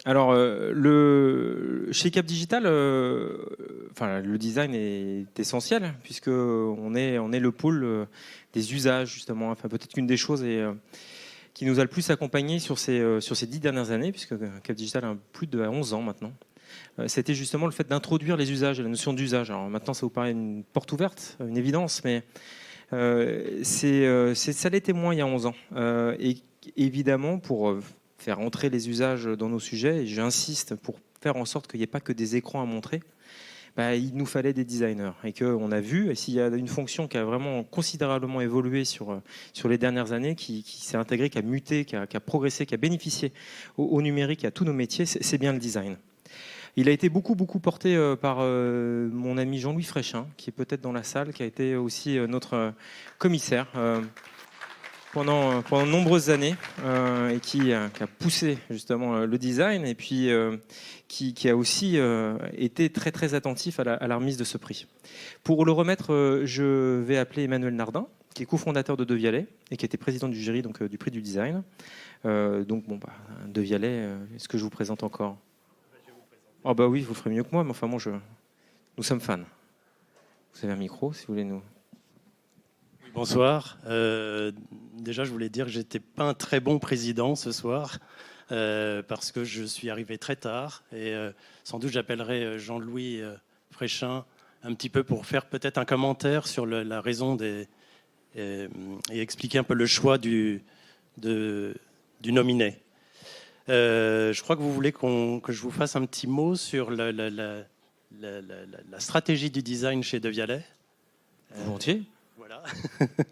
Alors, chez Cap Digital, le design est essentiel puisque on est le pôle des usages justement. Enfin, peut-être qu'une des choses qui nous a le plus accompagné sur ces 10 dernières années, puisque Cap Digital a plus de 11 ans maintenant, c'était justement le fait d'introduire les usages, la notion d'usage. Alors maintenant, ça vous paraît une porte ouverte, une évidence, mais ça l'était moins il y a 11 ans. Et évidemment, pour faire entrer les usages dans nos sujets, et j'insiste pour faire en sorte qu'il n'y ait pas que des écrans à montrer, il nous fallait des designers. Et qu'on a vu, et s'il y a une fonction qui a vraiment considérablement évolué sur les dernières années, qui s'est intégrée, qui a muté, qui a progressé, qui a bénéficié au numérique et à tous nos métiers, c'est bien le design. Il a été beaucoup porté par mon ami Jean-Louis Fréchin, qui est peut-être dans la salle, qui a été aussi notre commissaire pendant de nombreuses années et qui a poussé justement le design et puis qui a aussi été très attentif à la remise de ce prix. Pour le remettre, je vais appeler Emmanuel Nardin, qui est cofondateur de Devialet et qui était président du jury du prix du design. Devialet, est-ce que je vous présente encore ? Oh bah oui, vous ferez mieux que moi, mais enfin moi, nous sommes fans. Vous avez un micro, si vous voulez nous... Bonsoir. Déjà, je voulais dire que j'étais pas un très bon président ce soir parce que je suis arrivé très tard et sans doute j'appellerai Jean-Louis Fréchin un petit peu pour faire peut-être un commentaire sur la raison et expliquer un peu le choix du nominé. Je crois que vous voulez que je vous fasse un petit mot sur la stratégie du design chez Devialet. Volontiers. Voilà,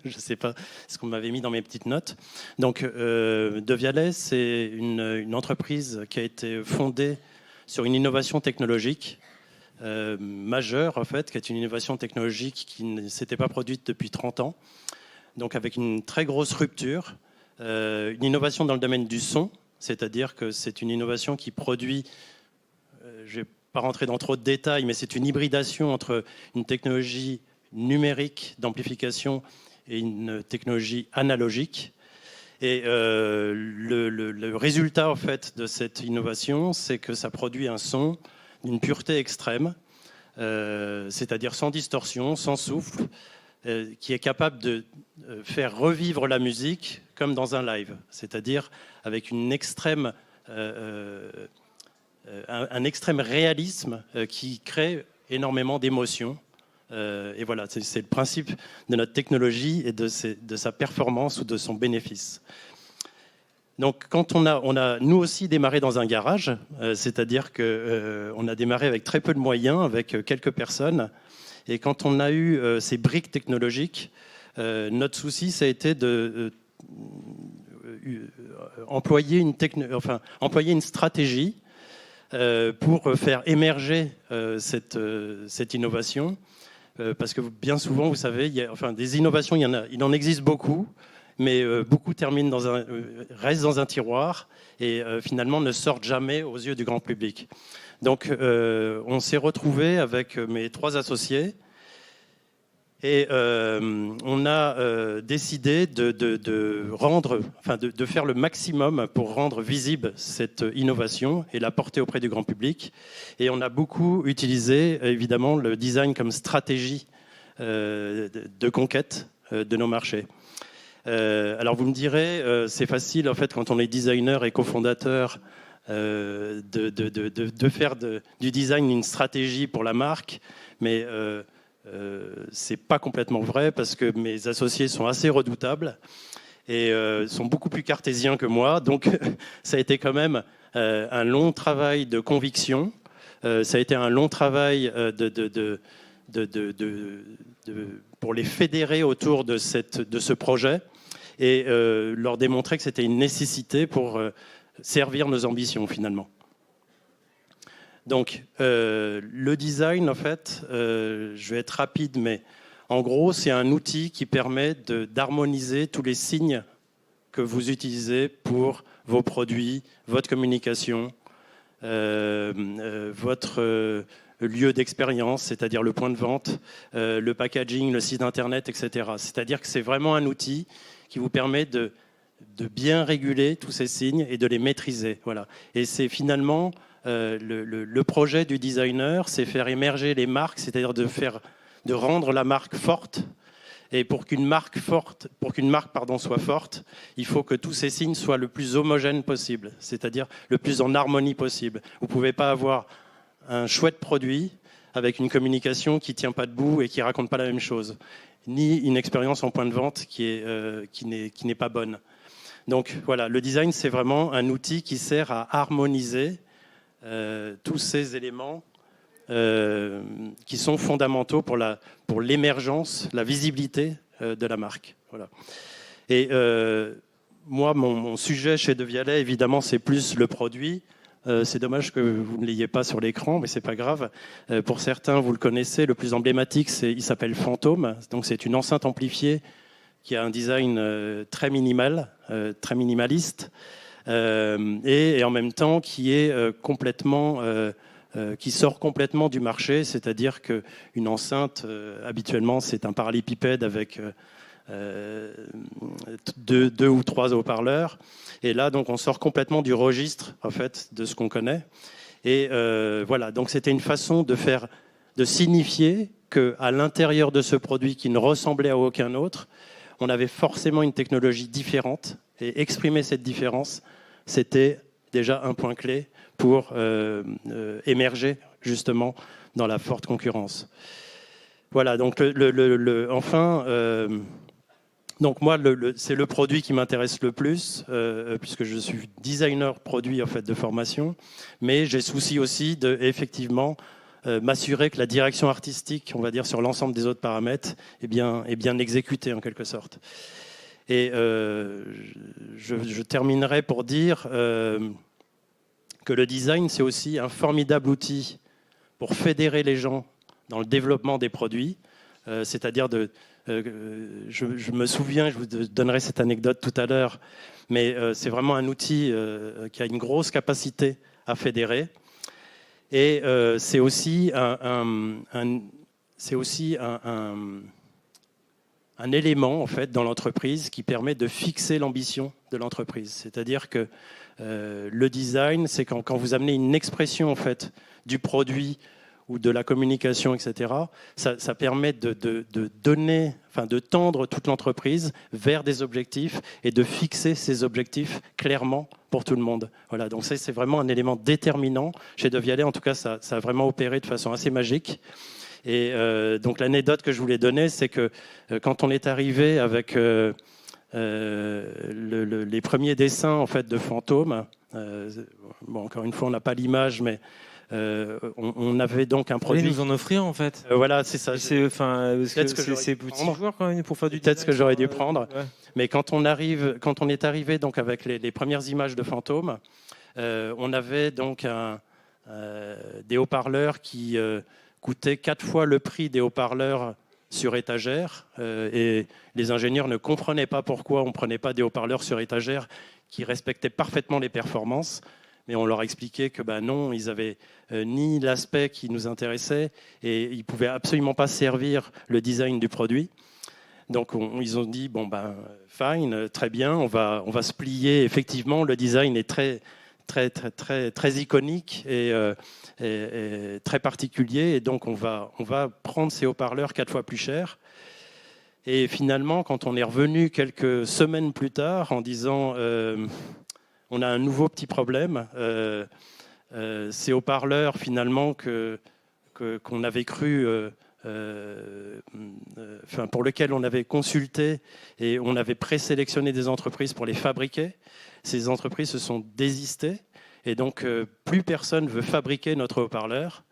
je ne sais pas ce qu'on m'avait mis dans mes petites notes. Donc, Devialet, c'est une entreprise qui a été fondée sur une innovation technologique majeure, en fait, qui est une innovation technologique qui ne s'était pas produite depuis 30 ans. Donc, avec une très grosse rupture, une innovation dans le domaine du son, c'est-à-dire que c'est une innovation qui produit, je ne vais pas rentrer dans trop de détails, mais c'est une hybridation entre une technologie numérique d'amplification et une technologie analogique. Et le résultat en fait, de cette innovation, c'est que ça produit un son d'une pureté extrême, c'est-à-dire sans distorsion, sans souffle, qui est capable de faire revivre la musique comme dans un live, c'est-à-dire avec un extrême réalisme qui crée énormément d'émotions. Et voilà, c'est le principe de notre technologie et de sa performance ou de son bénéfice. Donc, quand on a nous aussi démarré dans un garage, c'est-à-dire qu'on a démarré avec très peu de moyens, avec quelques personnes. Et quand on a eu ces briques technologiques, notre souci, ça a été d'employer une stratégie pour faire émerger cette innovation. Parce que bien souvent, vous savez, des innovations, il en existe beaucoup, mais beaucoup restent dans un tiroir et finalement ne sortent jamais aux yeux du grand public. Donc, on s'est retrouvés avec mes 3 associés et on a décidé de faire le maximum pour rendre visible cette innovation et la porter auprès du grand public. Et on a beaucoup utilisé, évidemment, le design comme stratégie de conquête de nos marchés. Alors vous me direz, c'est facile en fait quand on est designer et cofondateur de faire du design une stratégie pour la marque, mais c'est pas complètement vrai parce que mes associés sont assez redoutables et sont beaucoup plus cartésiens que moi. Donc ça a été quand même un long travail de conviction. Ça a été un long travail pour les fédérer autour de ce projet et leur démontrer que c'était une nécessité pour servir nos ambitions finalement. Donc, le design, en fait, je vais être rapide, mais en gros, c'est un outil qui permet d'harmoniser tous les signes que vous utilisez pour vos produits, votre communication, votre lieu d'expérience, c'est-à-dire le point de vente, le packaging, le site internet, etc. C'est-à-dire que c'est vraiment un outil qui vous permet de bien réguler tous ces signes et de les maîtriser. Voilà. Et c'est finalement le projet du designer, c'est faire émerger les marques, c'est-à-dire de rendre la marque forte. Et pour qu'une marque soit forte, il faut que tous ces signes soient le plus homogènes possible, c'est-à-dire le plus en harmonie possible. Vous ne pouvez pas avoir un chouette produit avec une communication qui ne tient pas debout et qui ne raconte pas la même chose, ni une expérience en point de vente qui n'est pas bonne. Donc voilà, le design, c'est vraiment un outil qui sert à harmoniser tous ces éléments qui sont fondamentaux pour l'émergence, la visibilité de la marque. Voilà. Et moi, mon sujet chez De Vialet, évidemment, c'est plus le produit. C'est dommage que vous ne l'ayez pas sur l'écran, mais c'est pas grave. Pour certains, vous le connaissez. Le plus emblématique, il s'appelle Fantôme. Donc, c'est une enceinte amplifiée qui a un design très minimal, très minimaliste, et en même temps qui est qui sort complètement du marché, c'est-à-dire qu'une enceinte, habituellement, c'est un parallélépipède avec deux ou trois haut-parleurs. Et là, donc, on sort complètement du registre, en fait, de ce qu'on connaît. Et voilà, donc c'était une façon de signifier qu'à l'intérieur de ce produit qui ne ressemblait à aucun autre, on avait forcément une technologie différente. Et exprimer cette différence, c'était déjà un point clé pour émerger justement dans la forte concurrence. Voilà, donc enfin, donc moi, c'est le produit qui m'intéresse le plus, puisque je suis designer produit en fait de formation, mais j'ai souci aussi de effectivement m'assurer que la direction artistique, on va dire sur l'ensemble des autres paramètres, est bien exécutée en quelque sorte. Et je terminerai pour dire que le design, c'est aussi un formidable outil pour fédérer les gens dans le développement des produits. C'est-à-dire, je me souviens, je vous donnerai cette anecdote tout à l'heure, mais c'est vraiment un outil qui a une grosse capacité à fédérer. Et c'est aussi un élément en fait dans l'entreprise qui permet de fixer l'ambition de l'entreprise. C'est-à-dire que le design, c'est quand vous amenez une expression en fait du produit ou de la communication, etc. Ça permet de tendre toute l'entreprise vers des objectifs et de fixer ces objectifs clairement pour tout le monde. Voilà, donc ça, c'est vraiment un élément déterminant chez De Vialet. En tout cas, ça a vraiment opéré de façon assez magique. Et donc l'anecdote que je voulais donner, c'est que quand on est arrivé avec les premiers dessins en fait de Fantôme, bon, encore une fois, on n'a pas l'image, mais on avait donc un produit. Vous allez nous en offrir en fait. Voilà, c'est ça. C'est petit joueur quand même pour faire du design. Peut-être ce que j'aurais dû prendre. Ouais. Mais quand on est arrivé donc avec les premières images de Fantôme, on avait donc des haut-parleurs qui coûtaient 4 fois le prix des haut-parleurs sur étagère, et les ingénieurs ne comprenaient pas pourquoi on ne prenait pas des haut-parleurs sur étagère qui respectaient parfaitement les performances. Mais on leur expliquait que non, ils n'avaient ni l'aspect qui nous intéressait et ils ne pouvaient absolument pas servir le design du produit. Donc ils ont dit, fine, très bien, on va se plier. Effectivement, le design est très, très, très, très, très iconique et très particulier. Et donc on va prendre ces haut-parleurs 4 fois plus chers. Et finalement, quand on est revenu quelques semaines plus tard en disant... on a un nouveau petit problème. Ces haut-parleurs, finalement, qu'on avait cru, pour lesquels on avait consulté et on avait présélectionné des entreprises pour les fabriquer. Ces entreprises se sont désistées et donc plus personne ne veut fabriquer notre haut-parleur.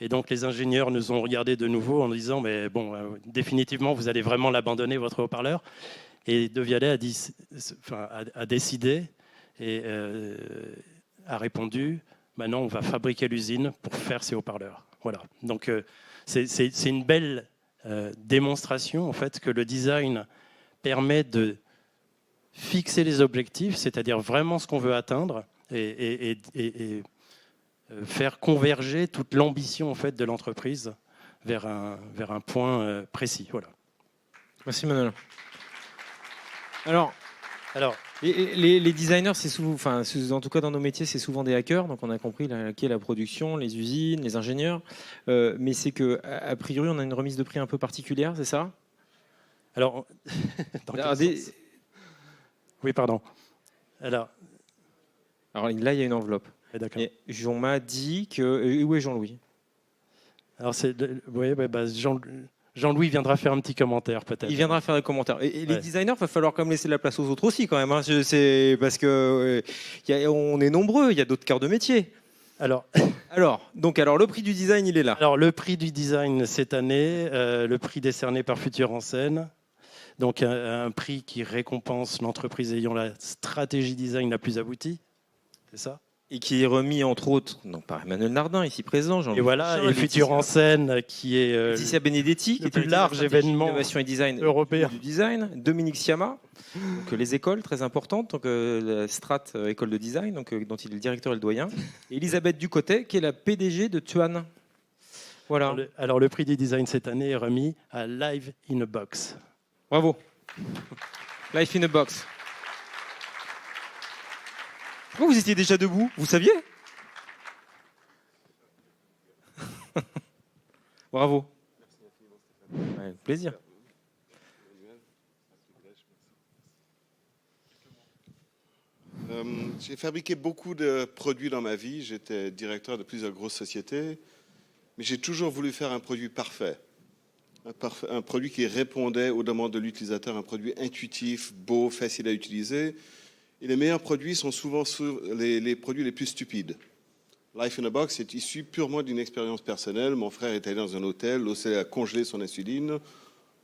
Et donc les ingénieurs nous ont regardé de nouveau en disant mais bon, définitivement, vous allez vraiment l'abandonner, votre haut-parleur. Et De Vialet a décidé et a répondu maintenant on va fabriquer l'usine pour faire ces haut-parleurs. Voilà. Donc c'est une belle démonstration en fait que le design permet de fixer les objectifs, c'est-à-dire vraiment ce qu'on veut atteindre et faire converger toute l'ambition en fait de l'entreprise vers un point précis. Voilà. Merci Manuel. Alors Alors, Les designers, c'est souvent, enfin, en tout cas dans nos métiers, c'est souvent des hackers. Donc on a compris qui est la production, les usines, les ingénieurs. Mais c'est que a priori, on a une remise de prix un peu particulière, c'est ça? alors, dans quel Alors, sens? Oui, pardon. Alors, alors là, il y a une enveloppe. d'accord. Et on m'a dit que où est Jean-Louis? Alors, oui, Jean-Louis viendra faire un petit commentaire peut-être. Il viendra faire des commentaires. Et les Ouais. designers, il va falloir quand même laisser la place aux autres aussi quand même. Hein. C'est parce que on est nombreux. Il y a d'autres cœurs de métier. Alors, Alors le prix du design, il est là. alors, le prix du design cette année, le prix décerné par Futur en Scène, donc un prix qui récompense l'entreprise ayant la stratégie design la plus aboutie, c'est ça? Et qui est remis entre autres donc, par Emmanuel Nardin, ici présent. Et voilà, et Futur en Scène, qui est Laetitia Benedetti, qui le est plus large événement innovation et design européen du design. Dominique Siama, donc, les écoles très importantes, donc la Strat école de design, donc dont il est le directeur et le doyen. Et Elisabeth Ducotet, qui est la PDG de Tuan. Voilà. Alors, le prix du design cette année est remis à Live in a Box. Bravo. Life in a box. Oh, vous étiez déjà debout, vous saviez? Bravo. Ouais, plaisir. J'ai fabriqué beaucoup de produits dans ma vie. J'étais directeur de plusieurs grosses sociétés. Mais j'ai toujours voulu faire un produit parfait. Un produit qui répondait aux demandes de l'utilisateur, un produit intuitif, beau, facile à utiliser. Et les meilleurs produits sont souvent les produits les plus stupides. Life in a Box est issu purement d'une expérience personnelle. Mon frère est allé dans un hôtel, l'hôtel a congelé son insuline.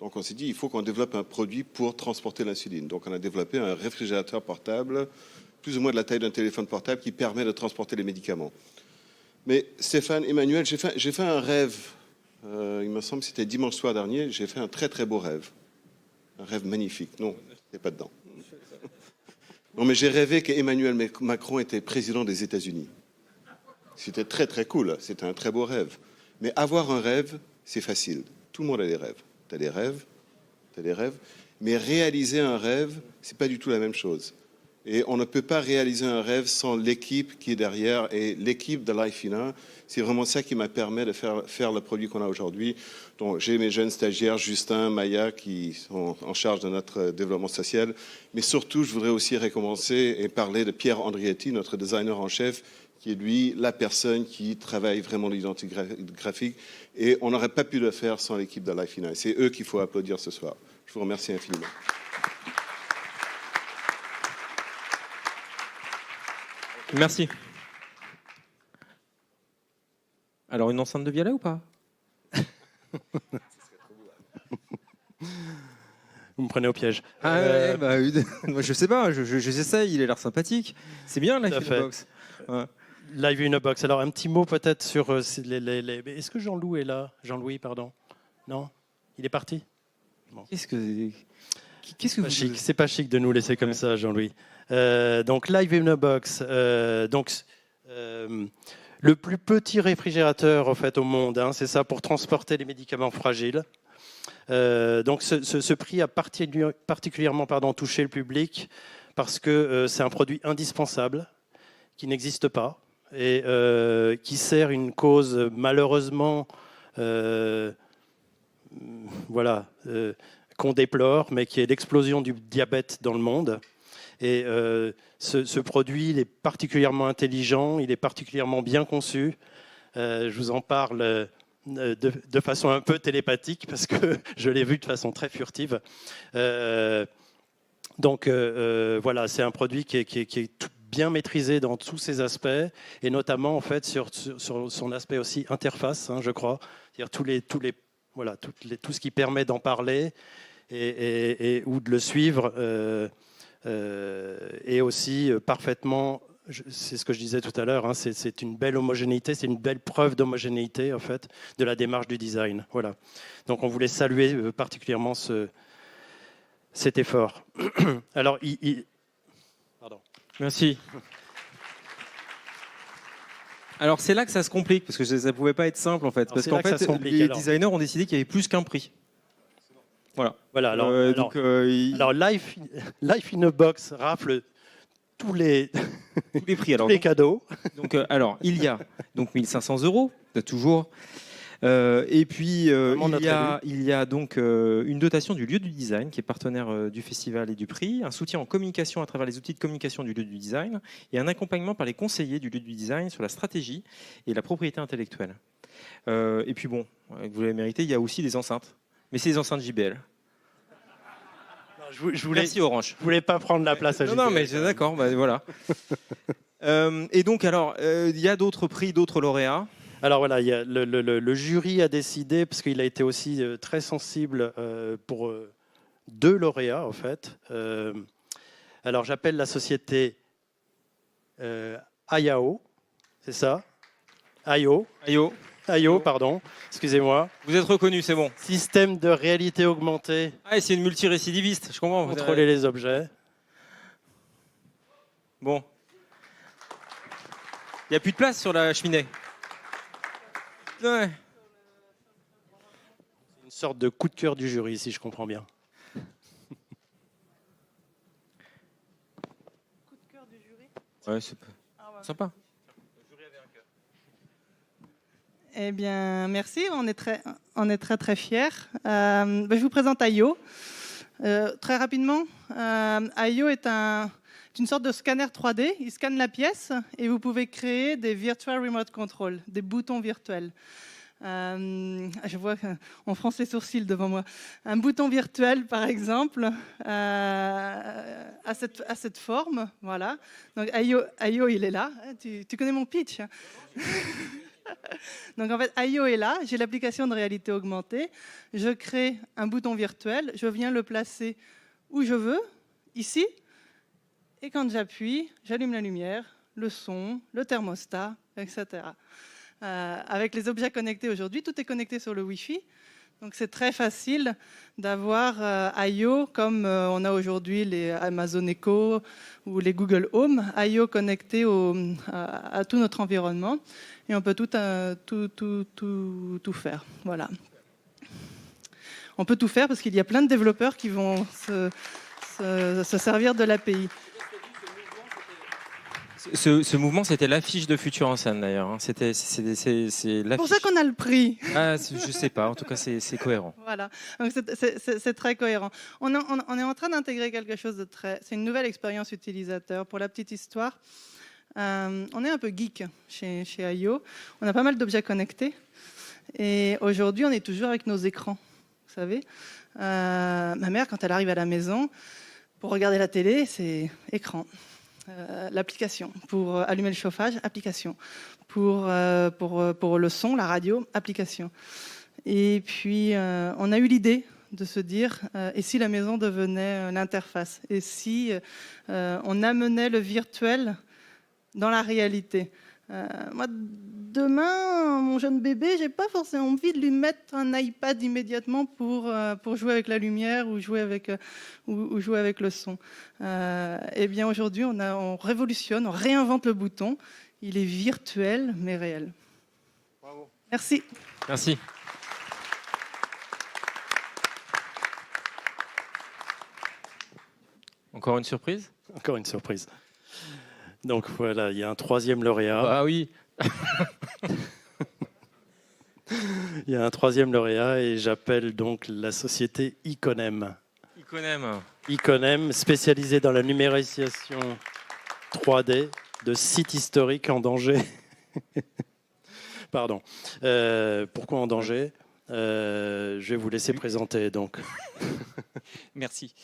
Donc on s'est dit, il faut qu'on développe un produit pour transporter l'insuline. Donc on a développé un réfrigérateur portable, plus ou moins de la taille d'un téléphone portable, qui permet de transporter les médicaments. Mais Stéphane, Emmanuel, j'ai fait un rêve. Il me semble que c'était dimanche soir dernier. J'ai fait un très très beau rêve. Un rêve magnifique. Non, c'est pas dedans. Non, mais j'ai rêvé qu'Emmanuel Macron était président des États-Unis. C'était très très cool. C'était un très beau rêve. Mais avoir un rêve, c'est facile. Tout le monde a des rêves. Tu as des rêves, tu as des rêves. Mais réaliser un rêve, c'est pas du tout la même chose. Et on ne peut pas réaliser un rêve sans l'équipe qui est derrière. Et l'équipe de Life in A, c'est vraiment ça qui m'a permis de faire le produit qu'on a aujourd'hui. Donc, j'ai mes jeunes stagiaires, Justin, Maya, qui sont en charge de notre développement social. Mais surtout, je voudrais aussi récompenser et parler de Pierre Andrietti, notre designer en chef, qui est lui la personne qui travaille vraiment l'identité graphique. Et on n'aurait pas pu le faire sans l'équipe de Life in A. C'est eux qu'il faut applaudir ce soir. Je vous remercie infiniment. Merci. Alors, une enceinte de Vialet ou pas? Vous me prenez au piège. Moi, je sais pas, j'essaye, il a l'air sympathique. C'est bien, Life in a Box. Ouais. Live in a Box. Alors, un petit mot peut-être sur Est-ce que Jean-Louis est là? Jean-Louis, pardon. Non? Il est parti? Bon. Qu'est-ce que vous... chic. C'est pas chic de nous laisser comme ça, Jean-Louis. Donc, Live in a Box. Le plus petit réfrigérateur en fait, au monde, hein, c'est ça, pour transporter les médicaments fragiles. Donc, ce prix a particulièrement touché le public parce que c'est un produit indispensable qui n'existe pas et qui sert une cause malheureusement qu'on déplore, mais qui est l'explosion du diabète dans le monde. Et ce produit, il est particulièrement intelligent, il est particulièrement bien conçu. Je vous en parle de façon un peu télépathique parce que je l'ai vu de façon très furtive. Donc voilà, c'est un produit qui est bien maîtrisé dans tous ses aspects et notamment en fait sur son aspect aussi interface, hein, je crois, c'est-à-dire tout ce qui permet d'en parler et ou de le suivre. Et aussi parfaitement, c'est ce que je disais tout à l'heure, hein, c'est une belle homogénéité, c'est une belle preuve d'homogénéité en fait de la démarche du design. Voilà. Donc on voulait saluer particulièrement cet effort. Alors, pardon. Merci. Alors c'est là que ça se complique parce que ça ne pouvait pas être simple en fait, parce qu'en fait les designers ont décidé qu'il y avait plus qu'un prix. Voilà. Voilà, Donc, Life in a Box rafle tous les, tous les prix. tous Alors, les cadeaux. donc, il y a donc 1 500 €, toujours. Et puis, Vraiment notre il y a donc une dotation du lieu du design, qui est partenaire du festival et du prix, un soutien en communication à travers les outils de communication du lieu du design, et un accompagnement par les conseillers du lieu du design sur la stratégie et la propriété intellectuelle. Et puis bon, vous l'avez mérité, il y a aussi des enceintes. Mais c'est des enceintes JBL. Merci Orange. Je voulais pas prendre la place à Non, JBL. non, mais c'est d'accord, bah, voilà. Et donc, alors, il y a d'autres prix, d'autres lauréats. Alors voilà, il y a le jury a décidé, parce qu'il a été aussi très sensible pour 2 lauréats, en fait. Alors j'appelle la société IAO, c'est ça? IO, pardon, excusez-moi. Vous êtes reconnu, c'est bon. Système de réalité augmentée, Ah, et c'est une multirécidiviste, je comprends. contrôler les objets. Bon. Il n'y a plus de place sur la cheminée. Ouais. Une sorte de coup de cœur du jury, si je comprends bien. Coup de cœur du jury. Ouais, c'est sympa. Eh bien, merci. On est très très fiers. Je vous présente IO. Très rapidement, IO est une sorte de scanner 3D. Il scanne la pièce et vous pouvez créer des virtual remote control, des boutons virtuels. Je vois qu'on fronce les sourcils devant moi. Un bouton virtuel, par exemple, à cette forme, voilà. Donc IO, il est là. Tu connais mon pitch. Donc en fait, IO est là. J'ai l'application de réalité augmentée. Je crée un bouton virtuel. Je viens le placer où je veux, ici. Et quand j'appuie, j'allume la lumière, le son, le thermostat, etc. Avec les objets connectés aujourd'hui, tout est connecté sur le Wi-Fi. Donc c'est très facile d'avoir IO comme on a aujourd'hui les Amazon Echo ou les Google Home, IO connecté à tout notre environnement. Et on peut tout faire. Voilà. On peut tout faire parce qu'il y a plein de développeurs qui vont se servir de l'API. Ce mouvement, c'était l'affiche de Futur en scène d'ailleurs. Hein. C'est pour ça qu'on a le prix. Ah, je sais pas. En tout cas, c'est cohérent. Voilà. Donc c'est très cohérent. On est en train d'intégrer quelque chose de très. C'est une nouvelle expérience utilisateur. Pour la petite histoire, on est un peu geek chez IO. On a pas mal d'objets connectés. Et aujourd'hui, on est toujours avec nos écrans. Vous savez, ma mère, quand elle arrive à la maison, pour regarder la télé, c'est écran. L'application. Pour allumer le chauffage, application. Pour le son, la radio, application. Et puis, on a eu l'idée de se dire, et si la maison devenait l'interface? Et si on amenait le virtuel dans la réalité? Moi, demain, mon jeune bébé, j'ai pas forcément envie de lui mettre un iPad immédiatement pour jouer avec la lumière ou jouer avec le son. Eh bien, aujourd'hui, on révolutionne, on réinvente le bouton. Il est virtuel, mais réel. Bravo. Merci. Merci. Encore une surprise? Encore une surprise. Donc voilà, il y a un 3e lauréat. Ah oui. Il y a un 3e lauréat et j'appelle donc la société Iconem. Iconem, spécialisée dans la numérisation 3D de sites historiques en danger. Pardon. Pourquoi en danger? Je vais vous laisser présenter donc. Merci.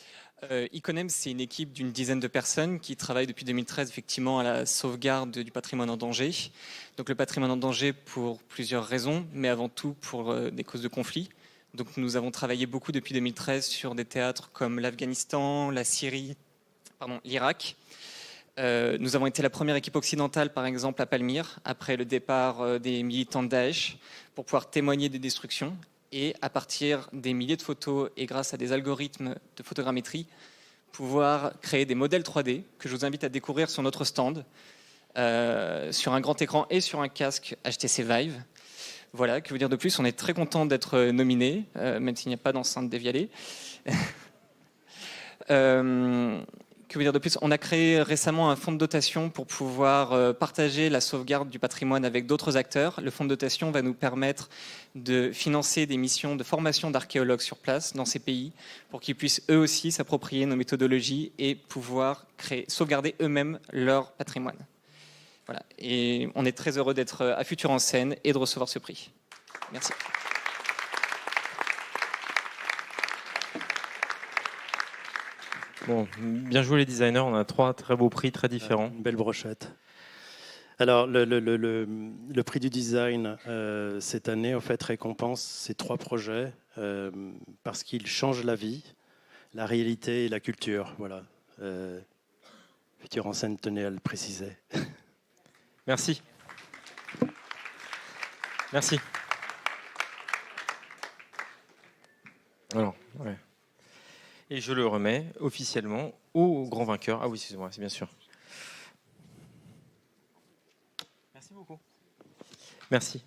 Iconem, c'est une équipe d'une dizaine de personnes qui travaillent depuis 2013 effectivement à la sauvegarde du patrimoine en danger. Donc le patrimoine en danger pour plusieurs raisons, mais avant tout pour des causes de conflit. Donc nous avons travaillé beaucoup depuis 2013 sur des théâtres comme l'Afghanistan, la Syrie, l'Irak. Nous avons été la première équipe occidentale, par exemple, à Palmyre, après le départ des militants de Daesh, pour pouvoir témoigner des destructions. Et à partir des milliers de photos et grâce à des algorithmes de photogrammétrie, pouvoir créer des modèles 3D que je vous invite à découvrir sur notre stand, sur un grand écran et sur un casque HTC Vive, Voilà, que vous dire de plus? On est très content d'être nominé, même s'il n'y a pas d'enceinte dévialée. Que vous dire de plus? On a créé récemment un fonds de dotation pour pouvoir partager la sauvegarde du patrimoine avec d'autres acteurs. Le fonds de dotation va nous permettre de financer des missions de formation d'archéologues sur place dans ces pays pour qu'ils puissent eux aussi s'approprier nos méthodologies et pouvoir sauvegarder eux-mêmes leur patrimoine. Voilà. Et on est très heureux d'être à Futur en Scène et de recevoir ce prix. Merci. Bon, bien joué les designers, on a 3 très beaux prix très différents. Une belle brochette. Alors, le prix du design cette année, en fait, récompense ces 3 projets parce qu'ils changent la vie, la réalité et la culture. Voilà. Futur en Scène tenait à le préciser. Merci. Merci. Alors, ouais. Et je le remets officiellement au grand vainqueur. Ah oui, excusez-moi, c'est bien sûr. Merci beaucoup. Merci.